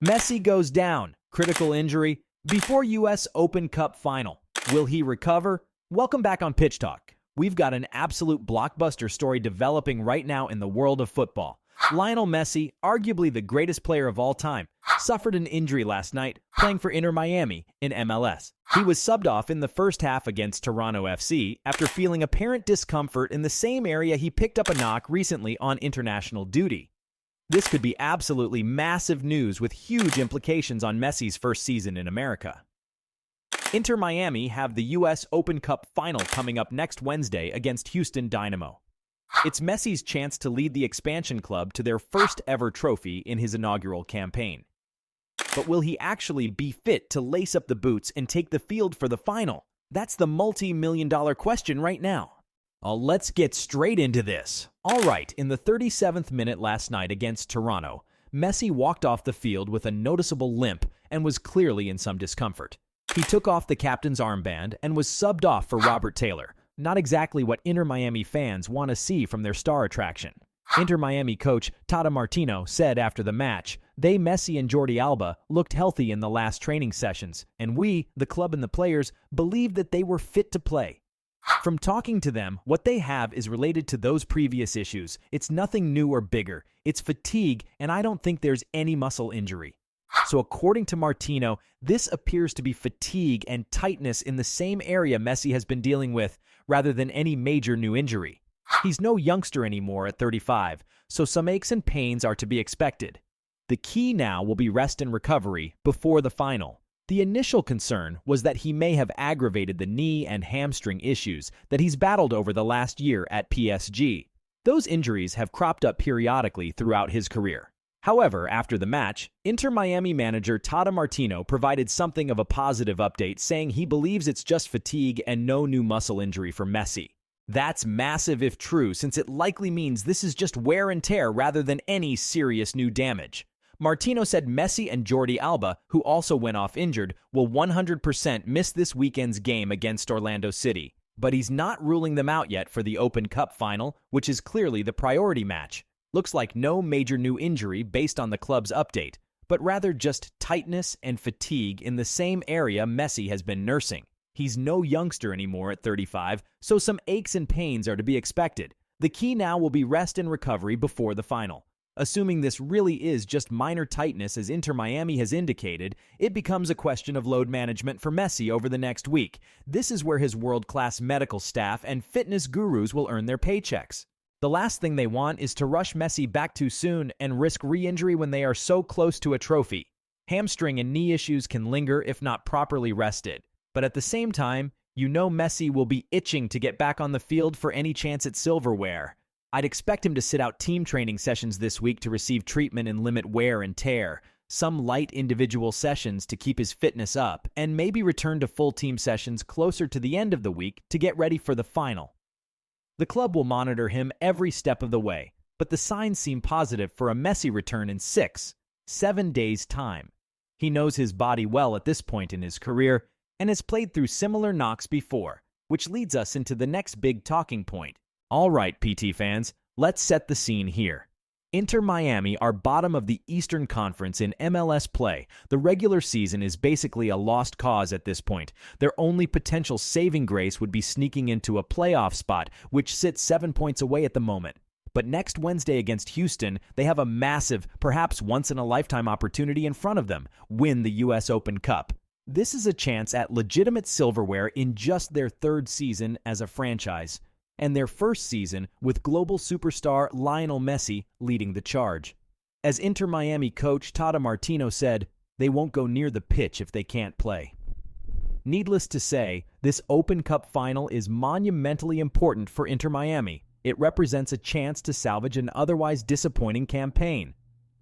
Messi goes down. Critical injury before U.S. Open Cup final. Will he recover? Welcome back on Pitch Talk. We've got an absolute blockbuster story developing right now in the world of football. Lionel Messi, arguably the greatest player of all time, suffered an injury last night playing for Inter Miami in MLS. He was subbed off in the first half against Toronto FC after feeling apparent discomfort in the same area he picked up a knock recently on international duty. This could be absolutely massive news with huge implications on Messi's first season in America. Inter Miami have the U.S. Open Cup final coming up next Wednesday against Houston Dynamo. It's Messi's chance to lead the expansion club to their first ever trophy in his inaugural campaign. But will he actually be fit to lace up the boots and take the field for the final? That's the multi-million-dollar question right now. Let's get straight into this. All right, in the 37th minute last night against Toronto, Messi walked off the field with a noticeable limp and was clearly in some discomfort. He took off the captain's armband and was subbed off for Robert Taylor. Not exactly what Inter Miami fans want to see from their star attraction. Inter Miami coach Tata Martino said after the match, Messi and Jordi Alba looked healthy in the last training sessions, and we, the club and the players, believed that they were fit to play. From talking to them, what they have is related to those previous issues. It's nothing new or bigger. It's fatigue, and I don't think there's any muscle injury. So according to Martino, this appears to be fatigue and tightness in the same area Messi has been dealing with, rather than any major new injury. He's no youngster anymore at 35, so some aches and pains are to be expected. The key now will be rest and recovery before the final. The initial concern was that he may have aggravated the knee and hamstring issues that he's battled over the last year at PSG. Those injuries have cropped up periodically throughout his career. However, after the match, Inter Miami manager Tata Martino provided something of a positive update, saying he believes it's just fatigue and no new muscle injury for Messi. That's massive if true, since it likely means this is just wear and tear rather than any serious new damage. Martino said Messi and Jordi Alba, who also went off injured, will 100% miss this weekend's game against Orlando City. But he's not ruling them out yet for the Open Cup final, which is clearly the priority match. Looks like no major new injury based on the club's update, but rather just tightness and fatigue in the same area Messi has been nursing. He's no youngster anymore at 35, so some aches and pains are to be expected. The key now will be rest and recovery before the final. Assuming this really is just minor tightness as Inter Miami has indicated, it becomes a question of load management for Messi over the next week. This is where his world-class medical staff and fitness gurus will earn their paychecks. The last thing they want is to rush Messi back too soon and risk re-injury when they are so close to a trophy. Hamstring and knee issues can linger if not properly rested. But at the same time, you know Messi will be itching to get back on the field for any chance at silverware. I'd expect him to sit out team training sessions this week to receive treatment and limit wear and tear, some light individual sessions to keep his fitness up, and maybe return to full team sessions closer to the end of the week to get ready for the final. The club will monitor him every step of the way, but the signs seem positive for a Messi return in 6-7 days' time. He knows his body well at this point in his career and has played through similar knocks before, which leads us into the next big talking point. All right, PT fans, let's set the scene here. Inter Miami are bottom of the Eastern Conference in MLS play. The regular season is basically a lost cause at this point. Their only potential saving grace would be sneaking into a playoff spot, which sits 7 points away at the moment. But next Wednesday against Houston, they have a massive, perhaps once-in-a-lifetime opportunity in front of them: win the U.S. Open Cup. This is a chance at legitimate silverware in just their third season as a franchise, and their first season with global superstar Lionel Messi leading the charge. As Inter Miami coach Tata Martino said, they won't go near the pitch if they can't play. Needless to say, this Open Cup final is monumentally important for Inter Miami. It represents a chance to salvage an otherwise disappointing campaign.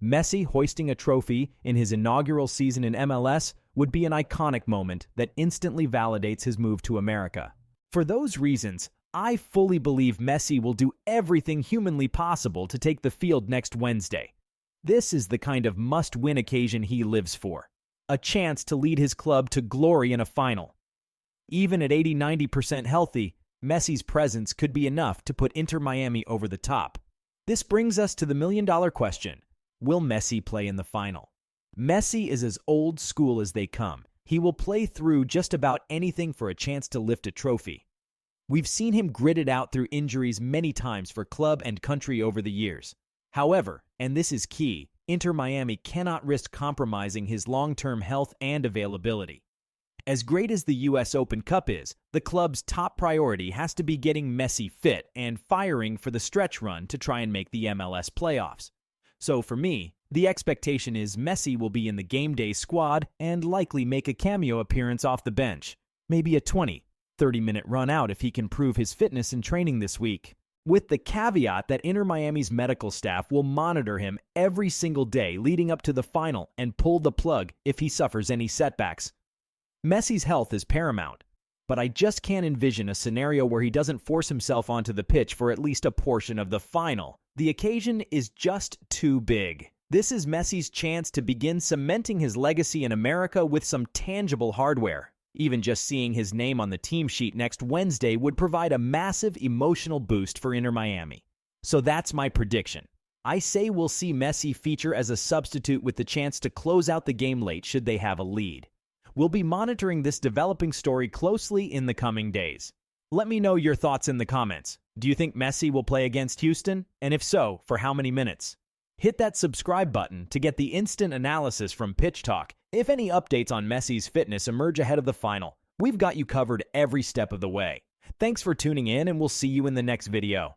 Messi hoisting a trophy in his inaugural season in MLS would be an iconic moment that instantly validates his move to America. For those reasons, I fully believe Messi will do everything humanly possible to take the field next Wednesday. This is the kind of must-win occasion he lives for. A chance to lead his club to glory in a final. Even at 80-90% healthy, Messi's presence could be enough to put Inter Miami over the top. This brings us to the million-dollar question: will Messi play in the final? Messi is as old school as they come. He will play through just about anything for a chance to lift a trophy. We've seen him grit it out through injuries many times for club and country over the years. However, and this is key, Inter Miami cannot risk compromising his long-term health and availability. As great as the US Open Cup is, the club's top priority has to be getting Messi fit and firing for the stretch run to try and make the MLS playoffs. So for me, the expectation is Messi will be in the game day squad and likely make a cameo appearance off the bench, maybe a 20-30-minute run out if he can prove his fitness in training this week, with the caveat that Inter Miami's medical staff will monitor him every single day leading up to the final and pull the plug if he suffers any setbacks. Messi's health is paramount, but I just can't envision a scenario where he doesn't force himself onto the pitch for at least a portion of the final. The occasion is just too big. This is Messi's chance to begin cementing his legacy in America with some tangible hardware. Even just seeing his name on the team sheet next Wednesday would provide a massive emotional boost for Inter Miami. So that's my prediction. I say we'll see Messi feature as a substitute with the chance to close out the game late should they have a lead. We'll be monitoring this developing story closely in the coming days. Let me know your thoughts in the comments. Do you think Messi will play against Houston? And if so, for how many minutes? Hit that subscribe button to get the instant analysis from PitchTalk. If any updates on Messi's fitness emerge ahead of the final, we've got you covered every step of the way. Thanks for tuning in, and we'll see you in the next video.